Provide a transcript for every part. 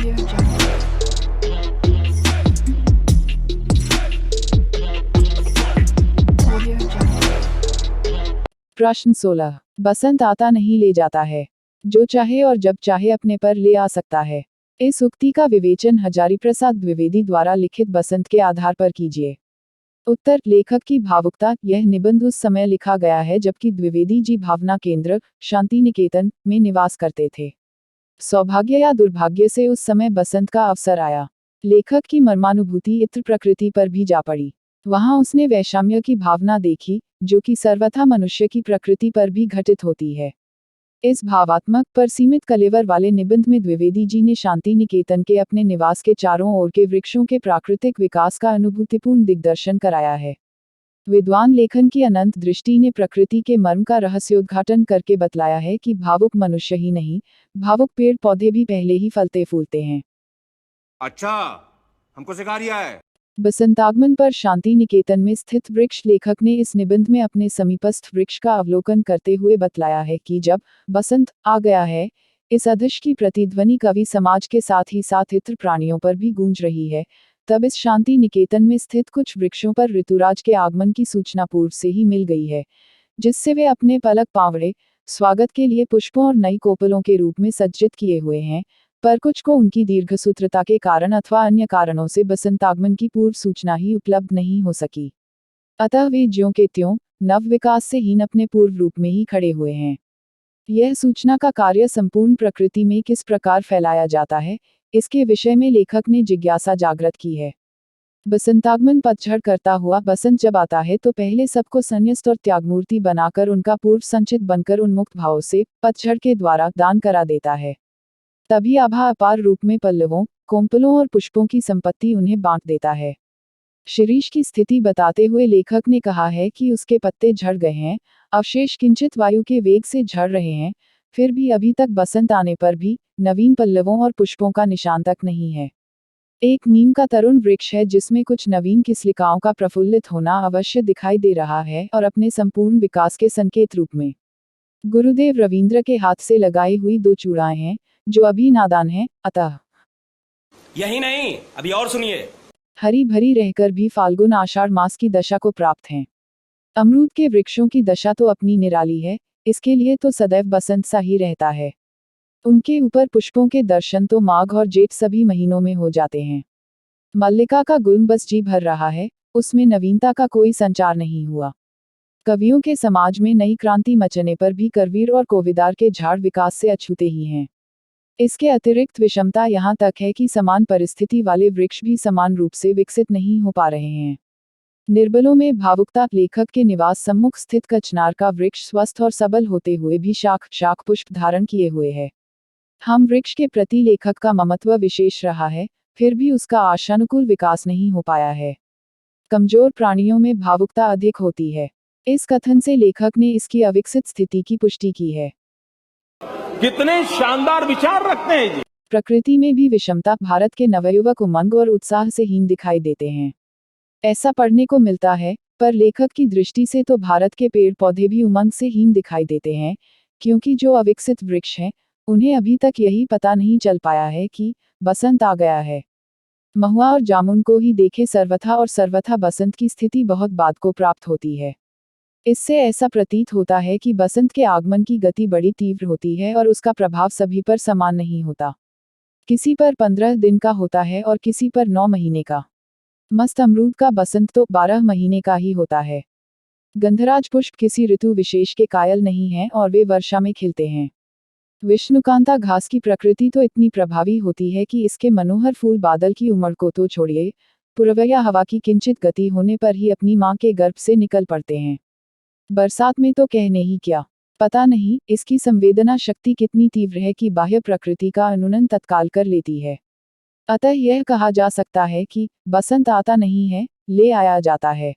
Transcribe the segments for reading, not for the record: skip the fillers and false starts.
Audio Jungle. Audio Jungle. प्रश्न 16। बसंत आता नहीं ले जाता है, जो चाहे और जब चाहे अपने पर ले आ सकता है। इस उक्ति का विवेचन हजारीप्रसाद द्विवेदी द्वारा लिखित बसंत के आधार पर कीजिए। उत्तर, लेखक की भावुकता। यह निबंध उस समय लिखा गया है जबकि द्विवेदी जी भावना केंद्र, शांति निकेतन, में निवास करते थे। सौभाग्य या दुर्भाग्य से उस समय बसंत का अवसर आया। लेखक की मर्मानुभूति इत्र प्रकृति पर भी जा पड़ी। वहां उसने वैषम्य की भावना देखी, जो कि सर्वथा मनुष्य की प्रकृति पर भी घटित होती है। इस भावात्मक पर सीमित कलेवर वाले निबंध में द्विवेदी जी ने शांति निकेतन के अपने निवास के चारों ओर के वृक्षों के प्राकृतिक विकास का अनुभूतिपूर्ण दिग्दर्शन कराया है। विद्वान लेखन की अनंत दृष्टि ने प्रकृति के मर्म का रहस्योद्घाटन करके बतलाया है कि भावुक मनुष्य ही नहीं, भावुक पेड़ पौधे भी पहले ही फलते फूलते हैं। अच्छा, हमको सिखा रिया है। बसंतागमन पर शांति निकेतन में स्थित वृक्ष लेखक ने इस निबंध में अपने समीपस्थ वृक्ष का अवलोकन करते हुए बतलाया है कि जब बसंत आ गया है, इस अदृश्य की प्रतिध्वनि कवि समाज के साथ ही साथ इतर प्राणियों पर भी गूंज रही है, तब इस शांति निकेतन में स्थित कुछ वृक्षों पर ऋतुराज के आगमन की सूचना पूर्व से ही मिल गई है, जिससे वे अपने पलक पावड़े स्वागत के लिए पुष्पों और नई कोपलों के रूप में सज्जित किए हुए हैं, पर कुछ को उनकी दीर्घसूत्रता के कारण अथवा अन्य कारणों से बसंतागमन की पूर्व सूचना ही उपलब्ध नहीं हो सकी। अतः वे ज्यों के त्यों नव विकास से हीन अपने पूर्व रूप में ही खड़े हुए हैं। यह सूचना का कार्य संपूर्ण प्रकृति में किस प्रकार फैलाया जाता है, इसके विषय में लेखक ने जिज्ञासा जागृत की है। बसंतागमन पतझड़ करता हुआ बसंत जब आता है तो पहले सबको संन्यस्त और त्यागमूर्ति बनाकर उनका पूर्व संचित बनकर उन्मुक्त भाव से पतझड़ के द्वारा दान करा देता है। तभी आभा अपार रूप में पल्लवों, कोंपलों और पुष्पों की संपत्ति उन्हें बांट देता है। शिरीष की स्थिति बताते हुए लेखक ने कहा है कि उसके पत्ते झड़ गए हैं, अवशेष किंचित वायु के वेग से झड़ रहे हैं, फिर भी अभी तक बसंत आने पर भी नवीन पल्लवों और पुष्पों का निशान तक नहीं है। एक नीम का तरुण वृक्ष है जिसमें कुछ नवीन किसलिकाओं का प्रफुल्लित होना अवश्य दिखाई दे रहा है और अपने संपूर्ण विकास के संकेत रूप में गुरुदेव रवींद्र के हाथ से लगाई हुई दो चूड़ाएं हैं, जो अभी नादान हैं, अतः यही नहीं, अभी और सुनिए। हरी भरी रहकर भी फाल्गुन आषाढ़ मास की दशा को प्राप्त हैं। अमरूद के वृक्षों की दशा तो अपनी निराली है, इसके लिए तो सदैव बसंत सा ही रहता है। उनके ऊपर पुष्पों के दर्शन तो माघ और जेठ सभी महीनों में हो जाते हैं। मल्लिका का गुल बस जी भर रहा है, उसमें नवीनता का कोई संचार नहीं हुआ। कवियों के समाज में नई क्रांति मचने पर भी करवीर और कोविदार के झाड़ विकास से अछूते ही हैं। इसके अतिरिक्त विषमता यहाँ तक है कि समान परिस्थिति वाले वृक्ष भी समान रूप से विकसित नहीं हो पा रहे हैं। निर्बलों में भावुकता। लेखक के निवास सम्मुख स्थित कचनार का वृक्ष स्वस्थ और सबल होते हुए भी शाख पुष्प धारण किए हुए है। हम वृक्ष के प्रति लेखक का ममत्व विशेष रहा है, फिर भी उसका आशानुकूल विकास नहीं हो पाया है। कमजोर प्राणियों में भावुकता अधिक होती है। इस कथन से लेखक ने इसकी अविकसित स्थिति की पुष्टि की है। कितने शानदार विचार रखते हैं जी। प्रकृति में भी विषमता। भारत के नवयुवक उमंग और उत्साह से हीन दिखाई देते हैं, ऐसा पढ़ने को मिलता है, पर लेखक की दृष्टि से तो भारत के पेड़ पौधे भी उमंग से हीन दिखाई देते हैं, क्योंकि जो अविकसित वृक्ष हैं, उन्हें अभी तक यही पता नहीं चल पाया है कि बसंत आ गया है। महुआ और जामुन को ही देखे सर्वथा और सर्वथा बसंत की स्थिति बहुत बाद को प्राप्त होती है। इससे ऐसा प्रतीत होता है कि बसंत के आगमन की गति बड़ी तीव्र होती है और उसका प्रभाव सभी पर समान नहीं होता। किसी पर 15 दिन का होता है और किसी पर 9 महीने का। मस्त अमरूद का बसंत तो 12 महीने का ही होता है। गंधराज पुष्प किसी ऋतु विशेष के कायल नहीं हैं और वे वर्षा में खिलते हैं। विष्णुकांता घास की प्रकृति तो इतनी प्रभावी होती है कि इसके मनोहर फूल बादल की उमड़ को तो छोड़िए, पूर्वया हवा की किंचित गति होने पर ही अपनी मां के गर्भ से निकल पड़ते हैं। बरसात में तो कहने ही क्या, पता नहीं इसकी संवेदना शक्ति कितनी तीव्र है कि बाह्य प्रकृति का अनुनन तत्काल कर लेती है। अतः यह कहा जा सकता है कि बसंत आता नहीं है, ले आया जाता है।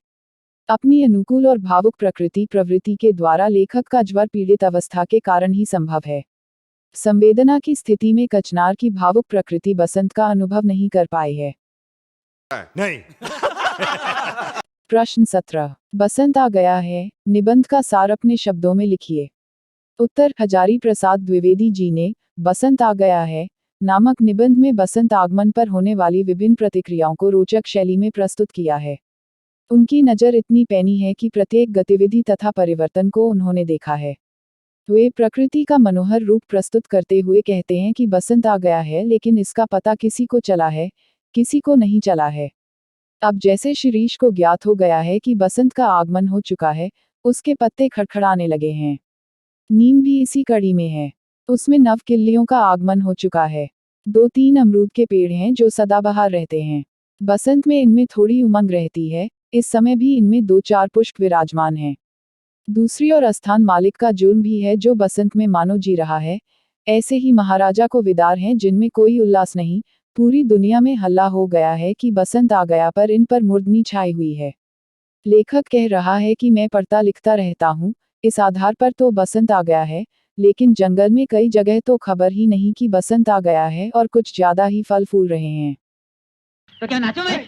अपनी अनुकूल और भावुक प्रकृति प्रवृत्ति के द्वारा लेखक का ज्वर पीड़ित अवस्था के कारण ही संभव है। संवेदना की स्थिति में कचनार की भावुक प्रकृति बसंत का अनुभव नहीं कर पाई है। नहीं। प्रश्न 17। बसंत आ गया है, निबंध का सार अपने शब्दों में लिखिए। उत्तर, हजारी प्रसाद द्विवेदी जी ने बसंत आ गया है नामक निबंध में बसंत आगमन पर होने वाली विभिन्न प्रतिक्रियाओं को रोचक शैली में प्रस्तुत किया है। उनकी नज़र इतनी पैनी है कि प्रत्येक गतिविधि तथा परिवर्तन को उन्होंने देखा है। वे प्रकृति का मनोहर रूप प्रस्तुत करते हुए कहते हैं कि बसंत आ गया है, लेकिन इसका पता किसी को चला है, किसी को नहीं चला है। अब जैसे शिरीष को ज्ञात हो गया है कि बसंत का आगमन हो चुका है, उसके पत्ते खड़खड़ाने लगे हैं। नीम भी इसी कड़ी में है। उसमें नवकिल्लियों का आगमन हो चुका है। 2-3 अमरूद के पेड़ हैं जो सदाबहार रहते हैं। बसंत में इनमें थोड़ी उमंग रहती है। इस समय भी इनमें 2-4 पुष्प विराजमान हैं। दूसरी ओर स्थान मालिक का जुर्म भी है जो बसंत में मानो जी रहा है। ऐसे ही महाराजा को विदार हैं जिनमें कोई उल्लास नहीं। पूरी दुनिया में हल्ला हो गया है कि बसंत आ गया, पर इन पर मुर्दनी छाई हुई है। लेखक कह रहा है कि मैं पढ़ता लिखता रहता हूँ, इस आधार पर तो बसंत आ गया है, लेकिन जंगल में कई जगह तो खबर ही नहीं कि बसंत आ गया है और कुछ ज्यादा ही फल फूल रहे हैं। तो क्या नाचो मैं